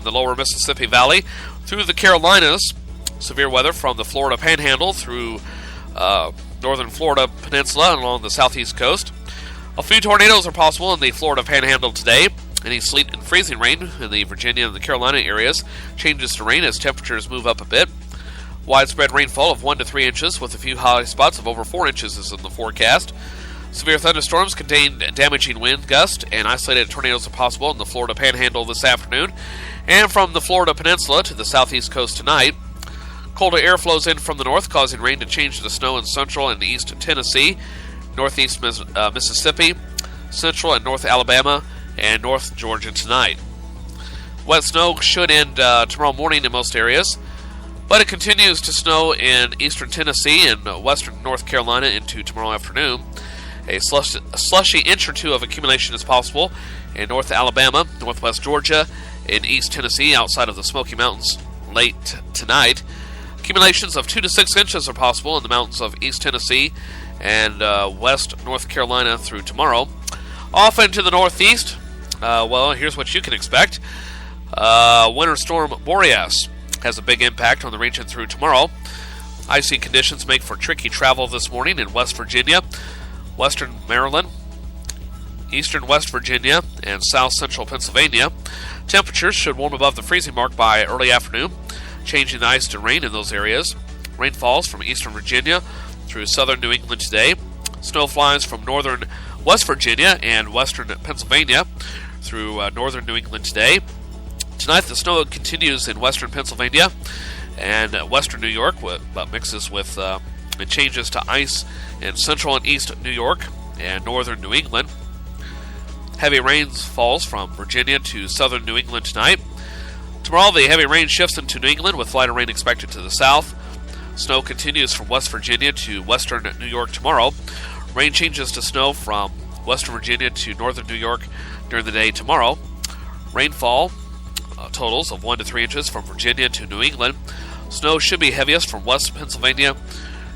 from the lower Mississippi Valley through the Carolinas. Severe weather from the Florida Panhandle through northern Florida Peninsula and along the southeast coast. A few tornadoes are possible in the Florida Panhandle today. Any sleet and freezing rain in the Virginia and the Carolina areas changes to rain as temperatures move up a bit. Widespread rainfall of 1 to 3 inches with a few high spots of over 4 inches is in the forecast. Severe thunderstorms contain damaging wind gusts and isolated tornadoes are possible in the Florida Panhandle this afternoon and from the Florida Peninsula to the southeast coast tonight. Colder air flows in from the north, causing rain to change to snow in central and east Tennessee, northeast Mississippi, central and north Alabama, and north Georgia tonight. Wet snow should end tomorrow morning in most areas, but it continues to snow in eastern Tennessee and western North Carolina into tomorrow afternoon. A slushy inch or two of accumulation is possible in north Alabama, northwest Georgia, and east Tennessee outside of the Smoky Mountains late tonight. Accumulations of 2 to 6 inches are possible in the mountains of East Tennessee and West North Carolina through tomorrow. Off into the northeast, well, here's what you can expect. Winter storm Boreas has a big impact on the region through tomorrow. Icy conditions make for tricky travel this morning in West Virginia, Western Maryland, Eastern West Virginia, and South Central Pennsylvania. Temperatures should warm above the freezing mark by early afternoon, changing the ice to rain in those areas. Rain falls from eastern Virginia through southern New England today. Snow flies from northern West Virginia and western Pennsylvania through northern New England today. Tonight the snow continues in western Pennsylvania and western New York, but mixes with and changes to ice in central and east New York and northern New England. Heavy rains falls from Virginia to southern New England tonight. Tomorrow, the heavy rain shifts into New England with lighter rain expected to the south. Snow continues from West Virginia to western New York tomorrow. Rain changes to snow from western Virginia to northern New York during the day tomorrow. Rainfall totals of 1 to 3 inches from Virginia to New England. Snow should be heaviest from west Pennsylvania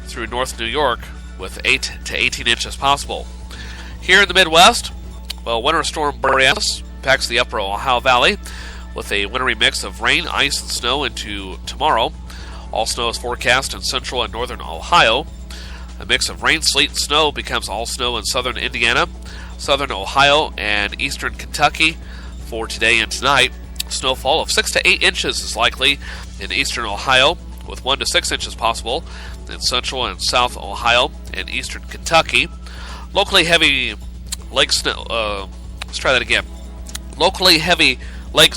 through north New York with 8 to 18 inches possible. Here in the Midwest, well, winter storm Boreas impacts the upper Ohio Valley with a wintry mix of rain, ice, and snow into tomorrow. All snow is forecast in central and northern Ohio. A mix of rain, sleet, and snow becomes all snow in southern Indiana, southern Ohio, and eastern Kentucky for today and tonight. Snowfall of 6 to 8 inches is likely in eastern Ohio, with 1 to 6 inches possible in central and south Ohio and eastern Kentucky. Locally heavy lake snow. Let's try that again. Locally heavy lake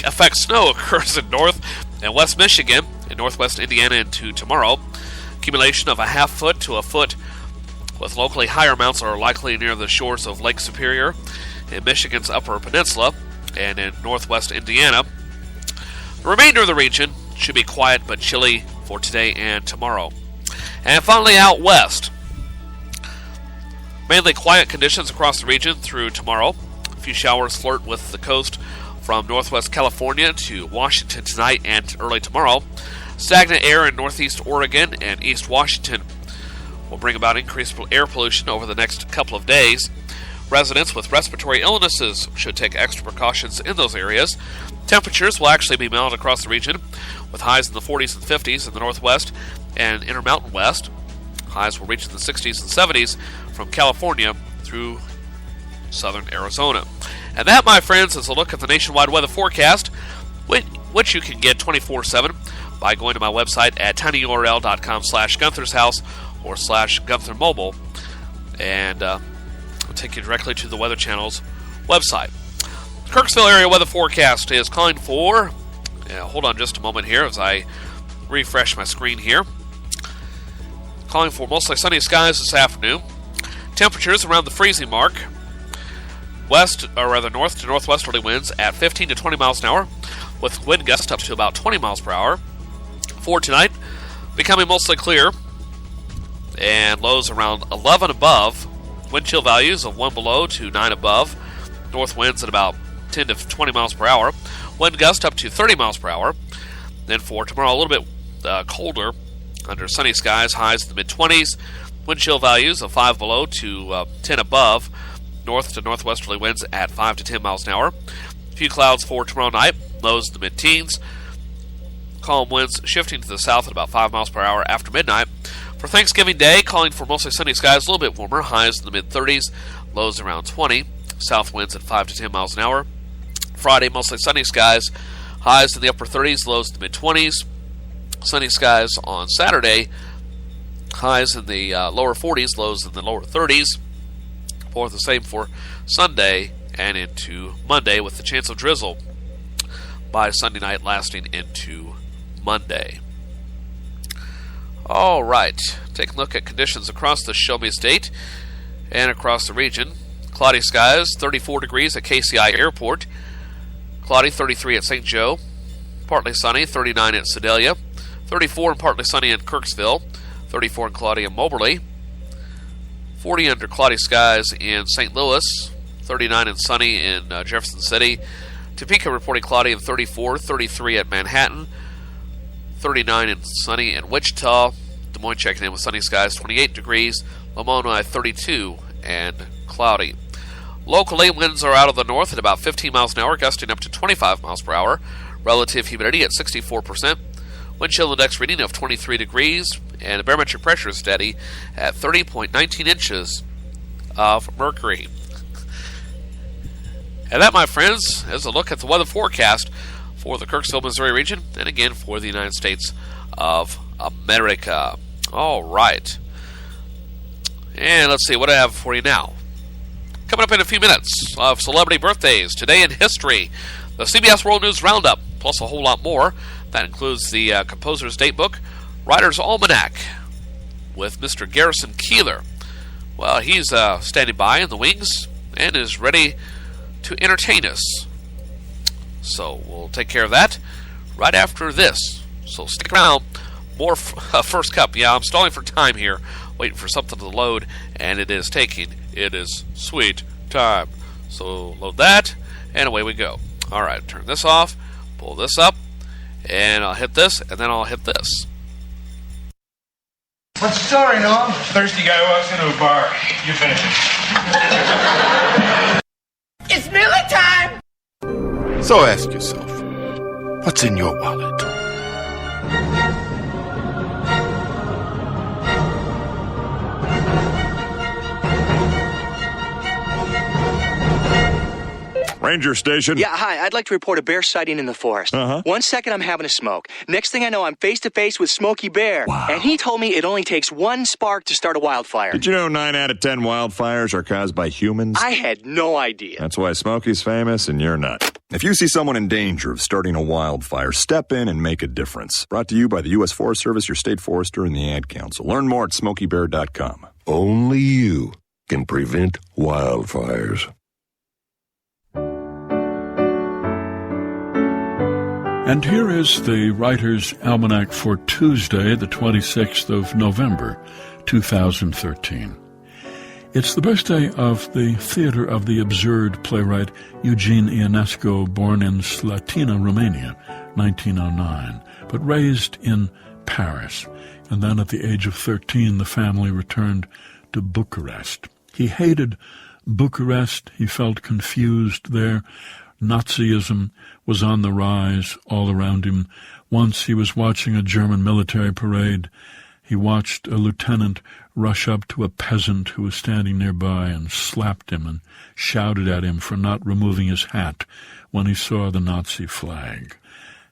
effect snow occurs in north and west Michigan and northwest Indiana into tomorrow. Accumulation of a half foot to a foot with locally higher amounts are likely near the shores of Lake Superior in Michigan's upper peninsula and in northwest Indiana. The remainder of the region should be quiet but chilly for today and tomorrow. And finally out west, mainly quiet conditions across the region through tomorrow. A few showers flirt with the coast from northwest California to Washington tonight and early tomorrow. Stagnant air in northeast Oregon and east Washington will bring about increased air pollution over the next couple of days. Residents with respiratory illnesses should take extra precautions in those areas. Temperatures will actually be mild across the region, with highs in the 40s and 50s in the northwest and Intermountain West. Highs will reach in the 60s and 70s from California through southern Arizona. And that, my friends, is a look at the nationwide weather forecast, which you can get 24/7 by going to my website at tinyurl.com/Gunther'sHouse or /GuntherMobile, and it'll take you directly to the Weather Channel's website. The Kirksville area weather forecast is calling for, hold on just a moment here as I refresh my screen here. Calling for mostly sunny skies this afternoon. Temperatures around the freezing mark. North to northwesterly winds at 15 to 20 miles an hour, with wind gusts up to about 20 miles per hour. For tonight, becoming mostly clear, and lows around 11 above. Wind chill values of 1 below to 9 above. North winds at about 10 to 20 miles per hour. Wind gust up to 30 miles per hour. Then for tomorrow, a little bit colder, under sunny skies, highs in the mid-20s. Wind chill values of 5 below to 10 above. North to northwesterly winds at 5 to 10 miles an hour. A few clouds for tomorrow night, lows in the mid-teens. Calm winds shifting to the south at about 5 miles per hour after midnight. For Thanksgiving Day, calling for mostly sunny skies, a little bit warmer, highs in the mid-30s, lows around 20. South winds at 5 to 10 miles an hour. Friday, mostly sunny skies, highs in the upper 30s, lows in the mid-20s. Sunny skies on Saturday, highs in the lower 40s, lows in the lower 30s. For the same for Sunday and into Monday, with the chance of drizzle by Sunday night lasting into Monday. All right, take a look at conditions across the Show Me State and across the region. Cloudy skies, 34 degrees at KCI Airport. Cloudy, 33 at St. Joe. Partly sunny, 39 at Sedalia. 34 and partly sunny in Kirksville. 34 and cloudy in Moberly. 40 under cloudy skies in St. Louis. 39 and sunny in Jefferson City. Topeka reporting cloudy in 34. 33 at Manhattan. 39 and sunny in Wichita. Des Moines checking in with sunny skies, 28 degrees. Lamoni, 32 and cloudy. Locally, winds are out of the north at about 15 miles an hour, gusting up to 25 miles per hour. Relative humidity at 64%. Wind chill index reading of 23 degrees. And the barometric pressure is steady at 30.19 inches of mercury. And that, my friends, is a look at the weather forecast for the Kirksville, Missouri region, and again for the United States of America. All right. And let's see what I have for you now. Coming up in a few minutes of celebrity birthdays, today in history, the CBS World News Roundup, plus a whole lot more. That includes the Composer's Datebook, Writer's Almanac, with Mr. Garrison Keeler. Well, he's standing by in the wings and is ready to entertain us. So we'll take care of that right after this. So stick around. More First Cup. Yeah, I'm stalling for time here, waiting for something to load, and it is sweet time. So load that, and away we go. All right, turn this off, pull this up, and I'll hit this, and then I'll hit this. What's the story, Noam? Thirsty guy walks into a bar. You finish it. It's Miller time! So ask yourself, what's in your wallet? Ranger Station. Yeah, hi. I'd like to report a bear sighting in the forest. 1 second, I'm having a smoke. Next thing I know, I'm face-to-face with Smokey Bear. Wow. And he told me it only takes one spark to start a wildfire. Did you know 9 out of 10 wildfires are caused by humans? I had no idea. That's why Smokey's famous and you're not. If you see someone in danger of starting a wildfire, step in and make a difference. Brought to you by the U.S. Forest Service, your state forester, and the Ad Council. Learn more at SmokeyBear.com. Only you can prevent wildfires. And here is the Writer's Almanac for Tuesday, the 26th of November, 2013. It's the birthday of the Theater of the Absurd playwright Eugene Ionesco, born in Slatina, Romania, 1909, but raised in Paris. And then at the age of 13, the family returned to Bucharest. He hated Bucharest. He felt confused there. Nazism was on the rise all around him. Once he was watching a German military parade. He watched a lieutenant rush up to a peasant who was standing nearby and slapped him and shouted at him for not removing his hat when he saw the Nazi flag.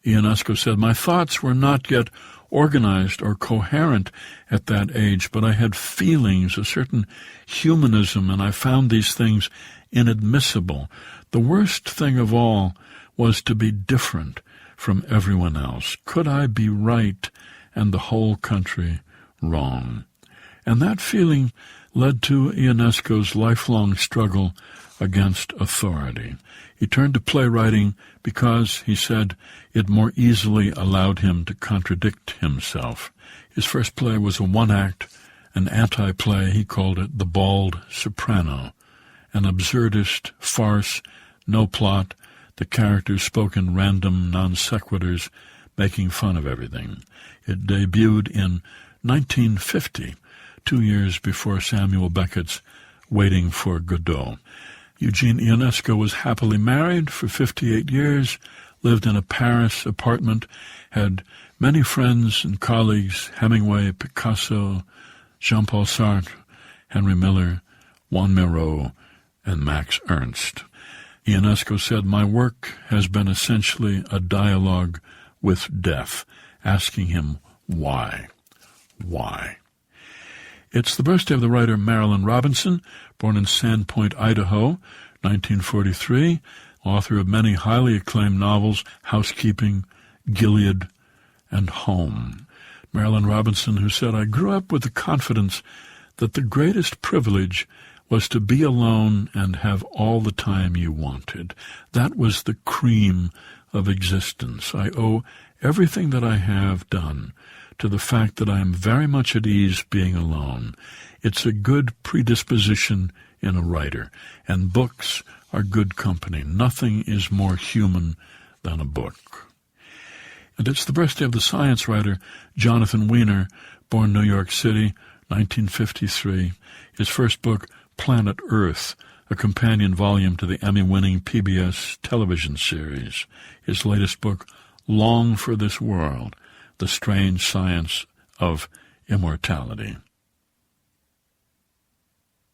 Ionesco said, "My thoughts were not yet organized or coherent at that age, but I had feelings, a certain humanism, and I found these things inadmissible. The worst thing of all was to be different from everyone else. Could I be right and the whole country wrong?" And that feeling led to Ionesco's lifelong struggle against authority. He turned to playwriting because, he said, it more easily allowed him to contradict himself. His first play was a one-act, an anti-play. He called it The Bald Soprano, an absurdist farce, no plot. The characters spoke in random non-sequiturs, making fun of everything. It debuted in 1950, 2 years before Samuel Beckett's Waiting for Godot. Eugene Ionesco was happily married for 58 years, lived in a Paris apartment, had many friends and colleagues, Hemingway, Picasso, Jean-Paul Sartre, Henry Miller, Juan Miró, and Max Ernst. Ionesco said, "My work has been essentially a dialogue with death, asking him why. Why?" It's the birthday of the writer Marilynne Robinson, born in Sandpoint, Idaho, 1943, author of many highly acclaimed novels, Housekeeping, Gilead, and Home. Marilynne Robinson, who said, "I grew up with the confidence that the greatest privilege was to be alone and have all the time you wanted. That was the cream of existence. I owe everything that I have done to the fact that I am very much at ease being alone. It's a good predisposition in a writer, and books are good company. Nothing is more human than a book." And it's the birthday of the science writer Jonathan Weiner, born New York City, 1953. His first book, Planet Earth, a companion volume to the Emmy-winning PBS television series. His latest book, Long for This World, The Strange Science of Immortality.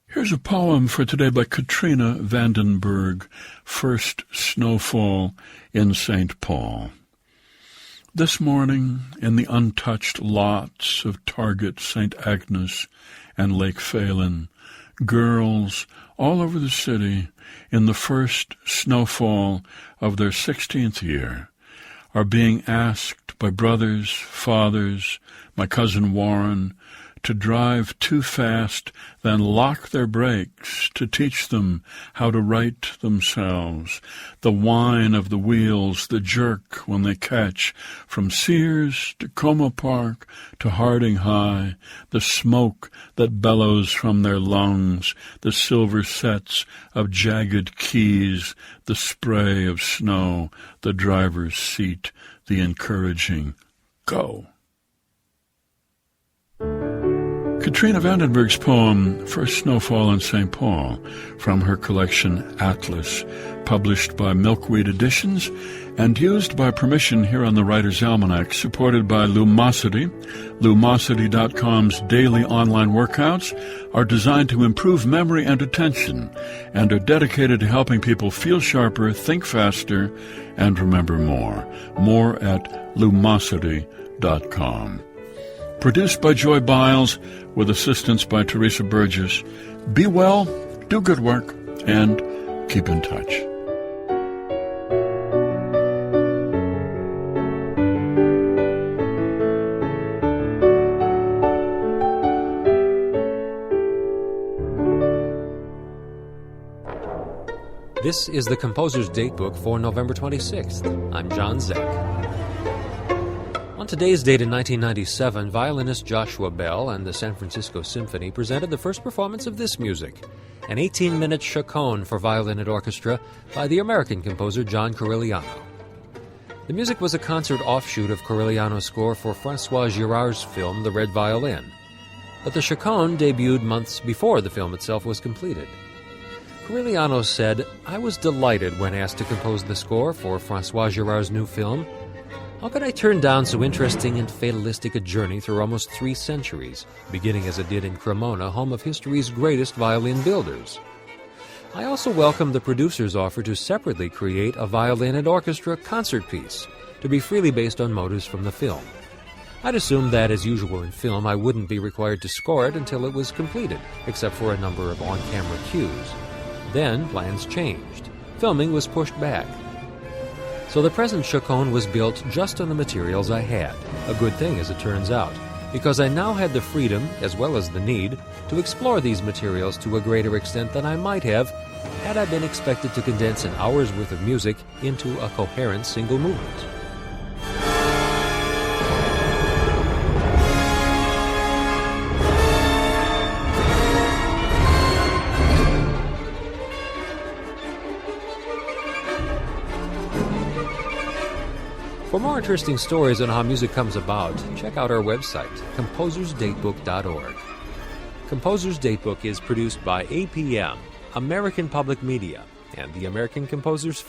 Here's a poem for today by Katrina Vandenberg, First Snowfall in St. Paul. This morning, in the untouched lots of Target, St. Agnes, and Lake Phelan, girls all over the city, in the first snowfall of their 16th year, are being asked by brothers, fathers, my cousin Warren, to drive too fast, then lock their brakes to teach them how to right themselves. The whine of the wheels, the jerk when they catch, from Sears to Como Park to Harding High, the smoke that bellows from their lungs, the silver sets of jagged keys, the spray of snow, the driver's seat, the encouraging go. Katrina Vandenberg's poem, First Snowfall in St. Paul, from her collection Atlas, published by Milkweed Editions and used by permission here on the Writer's Almanac, supported by Lumosity. Lumosity.com's daily online workouts are designed to improve memory and attention and are dedicated to helping people feel sharper, think faster, and remember more. More at Lumosity.com. Produced by Joy Biles, with assistance by Teresa Burgess. Be well, do good work, and keep in touch. This is the Composer's Datebook for November 26th. I'm John Zeck. On today's date in 1997, violinist Joshua Bell and the San Francisco Symphony presented the first performance of this music, an 18-minute chaconne for violin and orchestra by the American composer John Corigliano. The music was a concert offshoot of Corigliano's score for François Girard's film The Red Violin, but the chaconne debuted months before the film itself was completed. Corigliano said, "I was delighted when asked to compose the score for François Girard's new film. How could I turn down so interesting and fatalistic a journey through almost 3 centuries, beginning as it did in Cremona, home of history's greatest violin builders? I also welcomed the producer's offer to separately create a violin and orchestra concert piece, to be freely based on motives from the film. I'd assumed that, as usual in film, I wouldn't be required to score it until it was completed, except for a number of on-camera cues. Then plans changed. Filming was pushed back. So the present chaconne was built just on the materials I had, a good thing as it turns out, because I now had the freedom, as well as the need, to explore these materials to a greater extent than I might have had I been expected to condense an hour's worth of music into a coherent single movement." For more interesting stories on how music comes about, check out our website, composersdatebook.org. Composer's Datebook is produced by APM, American Public Media, and the American Composers